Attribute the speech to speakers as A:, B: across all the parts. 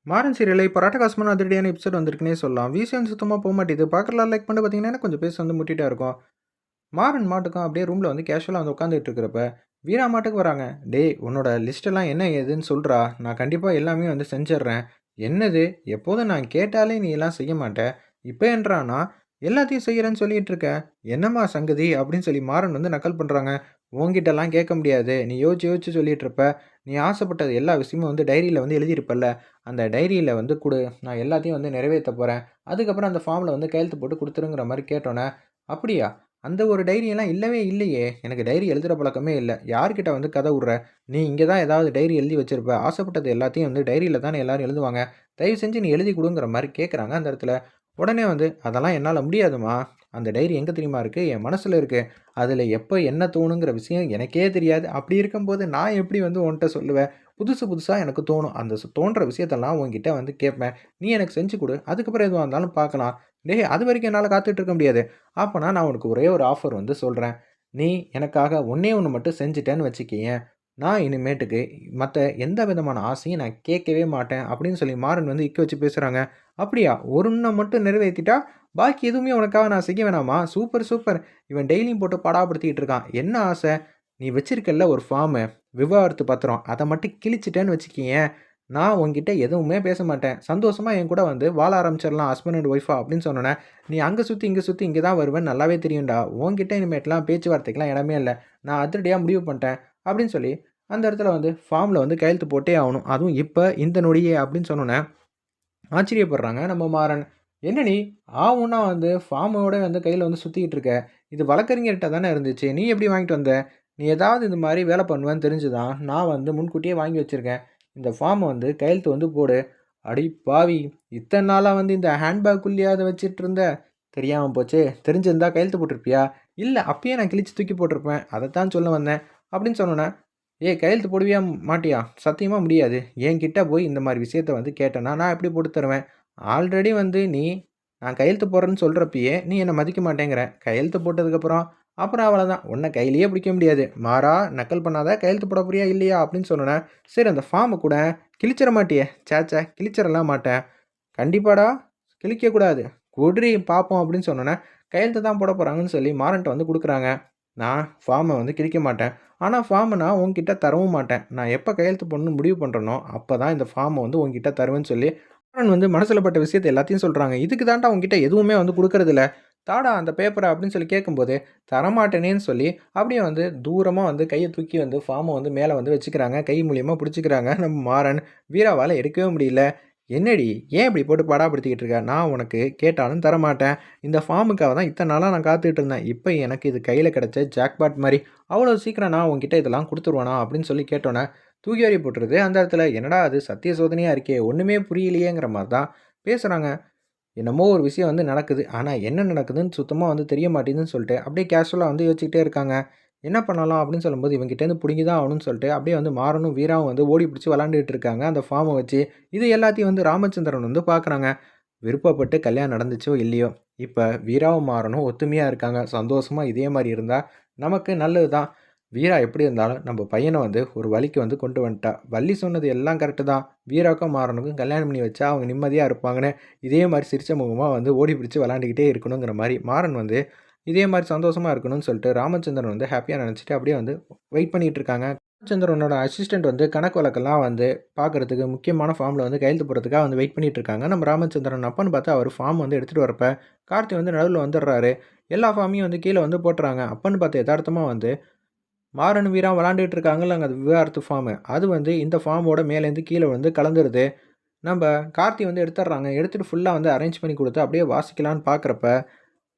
A: மாறன் சீரியல்ல இப்போ ராட்டகாசமான அதிரடியான எபிசோட் வந்திருக்குன்னே சொல்லலாம். விசிஎம் சுத்தமா போமாட்டேது. பார்க்குறலாம் லைக் பண்ணிட்டு பார்த்தீங்கன்னா, எனக்கு கொஞ்சம் பேச வந்து முட்டிட்டா இருக்கும். மாறன் மாட்டுக்கும் அப்படியே ரூம்ல வந்து கேஷுவலா வந்து உட்காந்துட்டு இருக்கிறப்ப, வீரா மாட்டுக்கு வராங்க. "டேய் உன்னோட லிஸ்ட்டெல்லாம் என்ன ஏதுன்னு சொல்றா. நான் கண்டிப்பா எல்லாமே வந்து செஞ்சுர்றேன்." "என்னது? எப்போதும் நான் கேட்டாலே நீ எல்லாம் செய்ய மாட்ட. இப்ப என்றான்னா, எல்லாத்தையும் செய்றேன்னு சொல்லிட்டு இருக்க. என்னம்மா சங்கதி?" அப்படின்னு சொல்லி மாறன் வந்து நக்கல் பண்றாங்க. "உன்கிட்டலாம் கேட்க முடியாது. நீ யோசிச்சு யோசிச்சு சொல்லிட்டு இருப்ப. நீ ஆசைப்பட்டது எல்லா விஷயமும் வந்து டைரியில வந்து எழுதியிருப்பல்ல. அந்த டைரியில வந்து குடு. நான் எல்லாத்தையும் வந்து நிறைவேத்த போறேன். அதுக்கப்புறம் அந்த ஃபார்ம்ல வந்து கையெழுத்து போட்டு குடுத்துருங்கிற மாரி கேட்டோனே, "அப்படியா? அந்த ஒரு டைரியெல்லாம் இல்லவே இல்லையே! எனக்கு டைரி எழுதுற பழக்கமே இல்ல. யார்கிட்ட வந்து கத விட்ற? நீ இங்க தான் ஏதாவது டைரி எழுதி வச்சிருப்ப. ஆசைப்பட்டது எல்லாத்தையும் வந்து டைரியில தானே எல்லாரும் எழுதுவாங்க. தயவு செஞ்சு நீ எழுதி குடுங்கிற மாரி கேட்குறாங்க அந்த இடத்துல. உடனே வந்து, "அதெல்லாம் என்னால முடியாதும்மா. அந்த டைரி எங்க தெரியுமா இருக்கு? என் மனசுல இருக்கு. அதுல எப்ப என்ன தோணுங்கிற விஷயம் எனக்கே தெரியாது. அப்படி இருக்கும்போது நான் எப்படி வந்து உன்ட்ட சொல்லுவேன்? புதுசு புதுசா எனக்கு தோணும். அந்த தோன்ற விஷயத்தெல்லாம் உன்கிட்ட வந்து கேட்பேன். நீ எனக்கு செஞ்சு குடு. அதுக்கப்புறம் எதுவா இருந்தாலும் பார்க்கலாம்." "டேய் அதுவரைக்கும் என்னால காத்துட்டு இருக்க முடியாது. அப்பன்னா நான் உனக்கு ஒரே ஒரு ஆஃபர் வந்து சொல்றேன். நீ எனக்காக ஒண்ணே ஒண்ணு மட்டும் செஞ்சுட்டேன்னு வச்சுக்கயேன், நான் இனிமேட்டுக்கு மத்த எந்த விதமான ஆசையும் நான் கேட்கவே மாட்டேன்." அப்படின்னு சொல்லி மாறன் வந்து இக்க வச்சு பேசுறாங்க. "அப்படியா? ஒண்ண மட்டும் நிறைவேத்திட்டா, பாக்கி எதுவுமே உனக்காக நான் செய்ய வேணாமா? Super, super." இவன் டெய்லியும் போட்டு பாடாப்படுத்திக்கிட்டு இருக்கான். "என்ன ஆசை? நீ வச்சிருக்கல்ல ஒரு ஃபார்மு, விவாகரத்து பத்திரம். அத மட்டும் கிழிச்சுட்டேன்னு வச்சுக்கயேன், நான் உன்கிட்ட எதுவுமே பேச மாட்டேன். சந்தோஷமா என் கூட வந்து வாழ ஆரம்பிச்சிடலாம் ஹஸ்பண்ட் அண்ட் ஒய்ஃபா." அப்படின்னு சொன்னோனே, "நீ அங்க சுத்தி, இங்க சுத்தி, இங்க தான் வருவேன்னு நல்லாவே தெரியும்டா. உன்கிட்ட இனிமேட்டுலாம் பேச்சுவார்த்தைக்குலாம் இடமே இல்ல. நான் அதிரடியா முடிவு பண்ணிட்டேன்." அப்படின்னு சொல்லி, அந்த இடத்துல வந்து ஃபார்ம்ல வந்து கையெழுத்து போட்டே ஆவணும். அதுவும் இப்ப, இந்த நொடியே அப்படின்னு சொன்னோனே, ஆச்சரியப்படுறாங்க நம்ம மாறன். "என்ன நீ ஊன்னா வந்து ஃபார்மோட வந்து கையில வந்து சுத்திக்கிட்டு இருக்க. இது வழக்கறிஞர்ட்ட தானே இருந்துச்சு. நீ எப்படி வாங்கிட்டு வந்த? நீ ஏதாவது இந்த மாரி வேலை பண்ணுவேன்னு தெரிஞ்சு தான், நான் வந்து முன்கூட்டியே வாங்கி வச்சிருக்கேன். இந்த ஃபார்ம வந்து கையெழுத்து வந்து போடு." "அடி பாவி! இத்தன நாளா வந்து இந்த ஹேண்ட்பேக்குள்ளயா அத வச்சுட்டு இருந்த? தெரியாம போச்சே! தெரிஞ்சிருந்தா கையெழுத்து போட்டிருப்பியா?" "இல்ல அப்பயே நான் கிழிச்சு தூக்கி போட்டிருப்பேன். அதத்தான் சொல்ல வந்தேன்." அப்படின்னு சொன்னோனே, "ஏய் கையெழுத்து போடுவியா மாட்டியா?" "சத்தியமா முடியாது. என்கிட்ட போய் இந்த மாரி விஷயத்த வந்து கேட்டேன்னா, நான் எப்படி போட்டு தருவேன்? ஆல்ரெடி வந்து நீ நான் கையெழுத்து போடுறேன்னு சொல்றப்பயே, நீ என்ன மதிக்க மாட்டேங்கிற. கையெழுத்து போட்டதுக்கப்புறம், அப்புறம் அவ்வளதான். உன்ன கையிலேயே பிடிக்க முடியாது. மாறா நக்கல் பண்ணாத. கையெழுத்து போட போறியா? இல்லையா?" அப்படின்னு சொன்னோனே, "சரி அந்த ஃபார்ம குடேன்." "கிழிச்சிட மாட்டியே?" "ச்சே கிழிச்சிடலாம் மாட்டேன்." "கண்டிப்பாடா? கிழிக்கக்கூடாது. குட்றி பார்ப்போம்." அப்படின்னு சொன்னோனே, கையெழுத்து தான் போட போறாங்கன்னு சொல்லி மாறன்ட்ட வந்து குடுக்குறாங்க. "நான் ஃபார்ம வந்து கிழிக்க மாட்டேன். ஆனா ஃபார்ம நான் உன்கிட்ட தரவும் மாட்டேன். நான் எப்ப கையெழுத்து போடணும்னு முடிவு பண்றேனோ, அப்ப தான் இந்த ஃபார்ம வந்து உன்கிட்ட தருவேன்னு" சொல்லி மாறன் வந்து மனசுல பட்ட விஷயத்த எல்லாத்தையும் சொல்றாங்க. "இதுக்கு தான்டா உன்கிட்ட எதுவுமே வந்து குடுக்குறதில்ல. தாடா அந்த பேப்பர." அப்படின்னு சொல்லி கேட்கும்போது, தரமாட்டேனேன்னு சொல்லி அப்படியே வந்து தூரமா வந்து கைய தூக்கி வந்து ஃபார்ம வந்து மேல வந்து வச்சுக்கிறாங்க. கை மூலியமா புடிச்சுக்கிறாங்க நம்ம மாறன். வீராவால எடுக்கவே முடியல. "என்னடி? ஏன் இப்படி போட்டு பாடாப்படுத்திக்கிட்டு இருக்க? நான் உனக்கு கேட்டாலும் தரமாட்டேன். இந்த ஃபார்முக்காக தான் இத்தன நாளா நான் காத்துக்கிட்டு இருந்தேன். இப்ப எனக்கு இது கையில கிடைச்ச ஜாக்பாட் மாரி. அவ்வளோ சீக்கிரம் நான் உன்கிட்ட இதெல்லாம் குடுத்துருவேனா?" அப்படின்னு சொல்லி கேட்டோனே, தூக்கி வாரி போட்டுருது. அந்த இடத்துல என்னடா அது சத்திய சோதனையா இருக்கே! ஒண்ணுமே புரியலையேங்கிற மாரி தான் பேசுறாங்க. என்னமோ ஒரு விஷயம் வந்து நடக்குது. ஆனா என்ன நடக்குதுன்னு சுத்தமா வந்து தெரிய மாட்டேங்குதுன்னு சொல்லிட்டு, அப்படியே கேஷுவலா வந்து யோசிச்சுக்கிட்டே இருக்காங்க. என்ன பண்ணலாம் அப்படின்னு சொல்லும்போது, இவன்கிட்டேருந்து புடுங்கி தான் ஆகணும்னு சொல்லிட்டு, அப்படியே வந்து மாறனும், வீராவும் வந்து ஓடி பிடிச்சு விளையாண்டுட்டு இருக்காங்க. அந்த ஃபார்ம வச்சு. இது எல்லாத்தையும் வந்து ராமச்சந்திரன் வந்து பார்க்குறாங்க. விருப்பப்பட்டு கல்யாணம் நடந்துச்சோ இல்லையோ, இப்ப வீராவும் மாறனும் ஒத்துமையா இருக்காங்க. சந்தோஷமா இதே மாரி இருந்தா நமக்கு நல்லது தான். வீரா எப்படி இருந்தாலும் நம்ம பையன வந்து ஒரு வழிக்கு வந்து கொண்டு வந்துட்டா. வள்ளி சொன்னது எல்லாம் கரெக்ட்டு தான். வீராவுக்கும் மாறனுக்கும் கல்யாணம் பண்ணி வச்சா அவங்க நிம்மதியா இருப்பாங்கன்னு, இதே மாரி சிரிச்ச முகமா வந்து ஓடி பிடிச்சு விளையாண்டுக்கிட்டே இருக்கணுங்கிற மாரி, மாறன் வந்து இதே மாரி சந்தோஷமா இருக்கணும்னு சொல்லிட்டு ராமச்சந்திரன் வந்து ஹேப்பியா நெனச்சுட்டு அப்படியே வந்து வெயிட் பண்ணிட்டு இருக்காங்க. ராமச்சந்திரனோட அசிஸ்டன்ட் வந்து கணக்கு வழக்கெல்லாம் வந்து பார்க்கறதுக்கு முக்கியமான ஃபார்ம்ல வந்து கையெழுத்து போடுறதுக்காக வந்து வெயிட் பண்ணிட்டு இருக்காங்க. நம்ம ராமச்சந்திரன் அப்பன்னு பார்த்தா அவர் ஃபார்ம் வந்து எடுத்துட்டு வரப்ப, கார்த்தி வந்து நடுவுல வந்துடுறாரு. எல்லா ஃபார்மையும் வந்து கீழ வந்து போட்டுறாங்க. அப்பன்னு பார்த்து எதார்த்தமா வந்து மாறன், வீரா விளையாண்டுட்டு இருக்காங்கல்லங்க அது விவாகரத்து ஃபார்மு. அது வந்து இந்த ஃபார்மோட மேலேருந்து கீழ வந்து கலந்துருது. நம்ப கார்த்தி வந்து எடுத்துடுறாங்க. எடுத்துட்டு ஃபுல்லா வந்து அரேஞ்ச் பண்ணி குடுத்து அப்படியே வாசிக்கலான்னு பார்க்குறப்ப,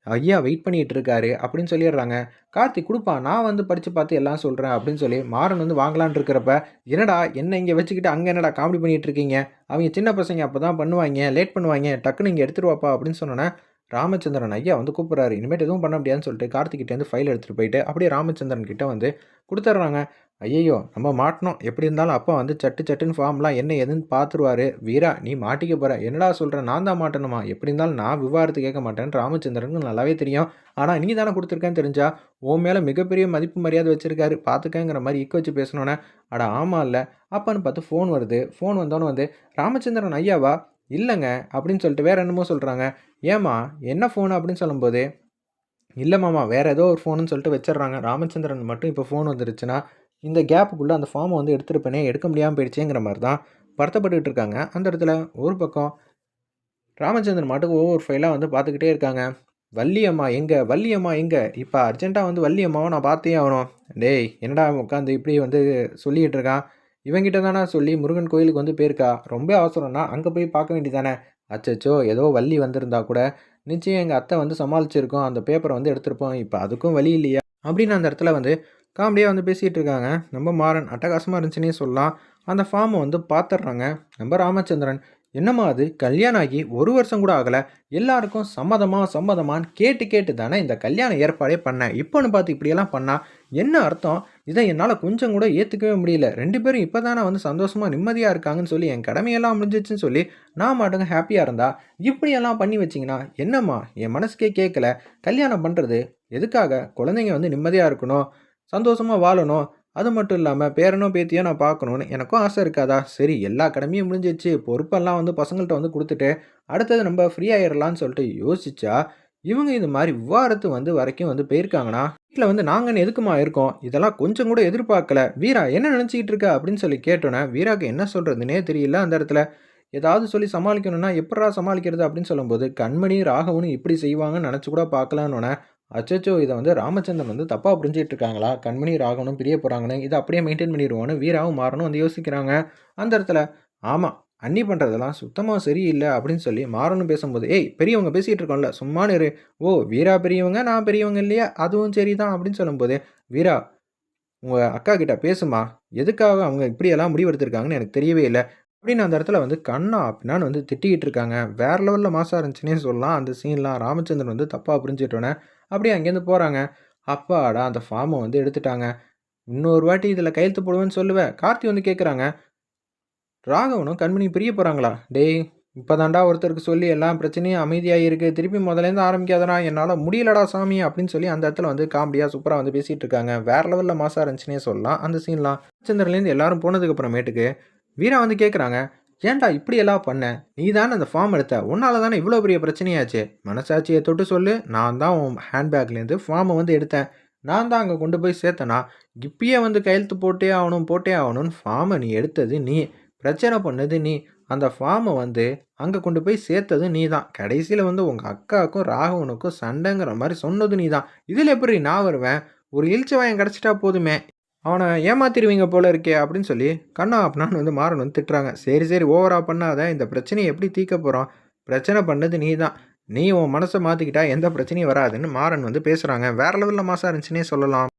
A: "ஐயா வெயிட் பண்ணிட்டு இருக்காரு" அப்படின்னு சொல்லிடுறாங்க. கார்த்தி குடுப்பான். "நான் வந்து படிச்சு பார்த்து எல்லாம் சொல்றேன்" அப்படின்னு சொல்லி மாறன் வந்து வாங்கலான்னு இருக்கிறப்ப, "என்னடா என்ன இங்க வச்சுக்கிட்டு அங்க என்னடா காமெடி பண்ணிட்டு இருக்கீங்க? அவைங்க சின்ன பசங்க அப்பதான் பண்ணுவாய்ங்க. லேட் பண்ணுவாய்ங்க. டக்குனு இங்க எடுத்துட்டு வாப்பா" அப்படின்னு சொன்னோனே, ராமச்சந்திரன் ஐயா வந்து கூப்பிட்றாரு. இனிமேட்டு எதுவும் பண்ண முடியாதுன்னு சொல்லிட்டு கார்த்திகிட்டேருந்து ஃபைல் எடுத்துகிட்டு போயிட்டு அப்படியே ராமச்சந்திரன் கிட்ட வந்து குடுத்துட்றாங்க. ஐயய்யோ! நம்ம மாட்டுனோம். எப்படி இருந்தாலும் அப்பா வந்து சட்டு சட்டுன்னு ஃபார்ம்லாம் என்ன ஏதுன்னு பார்த்துருவாரு. வீரா நீ மாட்டிக்க போற. என்னடா சொல்ற? நான் தான் மாட்டணுமா? எப்படி இருந்தாலும் நான் விவாகரத்து கேட்க மாட்டேன்னு ராமச்சந்திரனுக்கு நல்லாவே தெரியும். ஆனா நீ தானே குடுத்துருக்கன்னு தெரிஞ்சா, உன் மேல மிகப்பெரிய மதிப்பு மரியாதை வச்சிருக்காரு. பார்த்துக்கங்கிற மாரி இக்க வச்சு பேசினோனே, அட ஆமால்ல. அப்பன்னு பார்த்து ஃபோன் வருது. ஃபோன் வந்தோனே வந்து, ராமச்சந்திரன் ஐயாவா? இல்லங்க அப்படின்னு சொல்லிட்டு வேற என்னமோ சொல்றாங்க. ஏம்மா என்ன ஃபோனு? அப்படின்னு சொல்லும்போது, இல்ல மாமா வேற ஏதோ ஒரு ஃபோனுன்னு சொல்லிட்டு வச்சுடுறாங்க. ராமச்சந்திரன் மட்டும் இப்போ ஃபோன் வந்துருச்சுன்னா, இந்த கேப்புக்குள்ள அந்த ஃபார்ம வந்து எடுத்திருப்பேனே, எடுக்க முடியாம போயிடுச்சேங்கிற மாரி தான் வருத்தப்பட்டுட்டு இருக்காங்க. அந்த இடத்துல ஒரு பக்கம் ராமச்சந்திரன் பாட்டுக்கு ஒவ்வொரு ஃபைலா வந்து பார்த்துக்கிட்டே இருக்காங்க. "வள்ளியம்மா எங்க? வள்ளியம்மா எங்க? இப்ப அர்ஜென்ட்டா வந்து வள்ளியம்மாவ நான் பார்த்தே ஆவணும்." "டேய் என்னடா உட்காந்து இப்படி வந்து சொல்லிக்கிட்டு இருக்கான்? இவன்கிட்ட தான சொல்லி முருகன் கோயிலுக்கு வந்து போயிருக்கா. ரொம்ப அவசரம்னா அங்க போய் பார்க்க வேண்டியது தானே." "அச்சச்சோ! ஏதோ வள்ளி வந்திருந்தா கூட நிச்சயம் எங்க அத்தை வந்து சமாளிச்சிருக்கும். அந்த பேப்பர வந்து எடுத்திருப்போம். இப்ப அதுக்கும் வழி இல்லையா?" அப்படின்னு அந்த இடத்துல வந்து காமெடியா வந்து பேசிட்டு இருக்காங்க. நம்ம மாறன் அட்டகாசமா இருந்துச்சுன்னே சொல்லலாம். அந்த ஃபார்ம வந்து பார்த்துடுறாங்க. நம்ம ராமச்சந்திரன், "என்னம்மா அது? கல்யாணம் ஆகி 1 வருஷம் கூட ஆகல. எல்லாருக்கும் சம்மதமா, சம்மதமான்னு கேட்டு கேட்டு தானே இந்த கல்யாண ஏற்பாடே பண்ணேன். இப்போன்னு பார்த்து இப்படியெல்லாம் பண்ணா என்ன அர்த்தம்? இத என்னால கொஞ்சம் கூட ஏத்துக்கவே முடியல. 2 பேரும் இப்ப தானே வந்து சந்தோஷமா, நிம்மதியா இருக்காங்கன்னு சொல்லி என் கடமையெல்லாம் முடிஞ்சிருச்சுன்னு சொல்லி நான் பாட்டுக்கு ஹேப்பியா இருந்தா, இப்படியெல்லாம் பண்ணி வச்சீங்கன்னா என்னம்மா? என் மனசுக்கே கேட்கல. கல்யாணம் பண்றது எதுக்காக? குழந்தைங்க வந்து நிம்மதியா இருக்கணும், சந்தோஷமா வாழணும். அது மட்டும் இல்லாம பேரனோ, பேத்தியோ நான் பார்க்கணும்னு எனக்கும் ஆசை இருக்காதா? சரி எல்லா கடமையும் முடிஞ்சிருச்சு. பொறுப்பெல்லாம் வந்து பசங்கள்ட்ட வந்து குடுத்துட்டு, அடுத்தது நம்ம ஃப்ரீ ஆயிரலாம்ன்னு சொல்லிட்டு யோசிச்சா, இவங்க இது மாரி விவாகரத்து வந்து வரைக்கும் வந்து போயிருக்காங்கன்னா, வீட்ல வந்து நாங்கன்னு எதுக்கும்மா இருக்கோம்? இதெல்லாம் கொஞ்சம் கூட எதிர்பார்க்கல. வீரா என்ன நினைச்சுக்கிட்டு இருக்க? அப்படின்னு சொல்லி கேட்டோனே, வீராக்கு என்ன சொல்றதுன்னே தெரியல அந்த இடத்துல. ஏதாவது சொல்லி சமாளிக்கணும்னா, எப்புட்றா சமாளிக்கிறது? அப்படின்னு சொல்லும்போது, கண்மணி, ராகவனும் இப்படி செய்வாங்கன்னு நெனச்சு கூட பார்க்கலன்னோனே, அச்சச்சோ! இத வந்து ராமச்சந்திரன் வந்து தப்பா புரிஞ்சுகிட்டு இருக்காங்களா? கண்மணி, ராகவனும் பிரிய போறாங்கன்னு, இத அப்படியே மெயின்டெயின் பண்ணிருவோன்னு வீராவும், மாறனும் வந்து யோசிக்கிறாங்க. அந்த இடத்துல, ஆமா, அண்ணி பண்றதெல்லாம் சுத்தமா சரியில்ல அப்படின்னு சொல்லி மாறனும் பேசும்போது, ஏய் பெரியவங்க பேசிட்டு இருக்கோம்ல, சும்மானு இரு. ஓ! வீரா பெரியவங்க, நான் பெரியவங்க இல்லையா? அதுவும் சரிதான் அப்படின்னு சொல்லும்போது, வீரா உங்க அக்கா கிட்ட பேசுமா. எதுக்காக அவங்க இப்படியெல்லாம் முடிவெடுத்திருக்காங்கன்னு எனக்கு தெரியவே இல்ல. அப்படின்னு அந்த இடத்துல வந்து கண்ணா பின்னான்னு வந்து திட்டிக்கிட்டு இருக்காங்க. வேற லெவல்ல மாஸா இருந்துச்சுன்னே சொல்லலாம். அந்த சீன்லாம் ராமச்சந்திரன் வந்து தப்பா புரிஞ்சுட்டோனே, அப்படியே அங்கேருந்து போறாங்க. அப்பாடா! அந்த ஃபார்ம வந்து எடுத்துட்டாங்க. இன்னொரு வாட்டி இதில கையெழுத்து போடுவேன்னு சொல்லுவ? கார்த்தி வந்து கேட்குறாங்க. ராகவனும் கண்மணியும் பிரிய போறாங்களா? டேய்! இப்ப தான்டா ஒருத்தருக்கு சொல்லி எல்லா பிரச்சனையும் அமைதியாயிருக்கு. திருப்பி மொதலேருந்து ஆரம்பிக்காதடா! என்னால முடியலடா சாமி! அப்படின்னு சொல்லி அந்த இடத்துல வந்து காமெடியா சூப்பரா வந்து பேசிட்டு இருக்காங்க. வேற லெவல்ல மாஸா இருந்துச்சுன்னே சொல்லலாம். அந்த சீன்லாம். சந்திரன்லேருந்து எல்லாரும் போனதுக்கு அப்புறமேட்டுக்கு, வீரா வந்து கேட்குறாங்க. "ஏன்டா இப்படியெல்லாம் பண்ண? நீ தானே அந்த ஃபார்ம் எடுத்த. உன்னால தானே இவ்வளோ பெரிய பிரச்சனையாச்சு. மனசாட்சிய தொட்டு சொல்லு. நான் தான் உன் ஹேண்ட் பேக்லேருந்து ஃபார்ம வந்து எடுத்தேன். நான் தான் அங்க கொண்டு போய் சேர்த்தனா, இப்பயே வந்து கையெழுத்து போட்டே ஆவணும், போட்டே ஆவணும்னு ஃபார்ம நீ எடுத்தது நீ. பிரச்சனை பண்ணது நீ. அந்த ஃபார்ம வந்து அங்க கொண்டு போய் சேர்த்தது நீ தான். கடைசியில வந்து உங்க அக்காவுக்கும், ராகவனுக்கும் சண்டைங்கிற மாரி சொன்னது நீ தான். இதில எப்புட்ரி நான் வருவேன்? ஒரு இளிச்சவாயன் கிடைச்சிட்டா போதுமே! அவன ஏமாத்திருவீங்க போல இருக்கே! அப்படின்னு சொல்லி கண்ணா பின்னான்னு வந்து மாறன் வந்து திட்டுறாங்க. சரி, சரி ஓவரா பண்ணாத. இந்த பிரச்சனைய எப்படி தீர்க்க போறோம்? பிரச்சனை பண்ணது நீ தான். நீ உன் மனச மாத்திக்கிட்டா எந்த பிரச்சனையும் வராதுன்னு மாறன் வந்து பேசுறாங்க. வேற லெவல்ல மாஸா இருந்துச்சுன்னே சொல்லலாம்.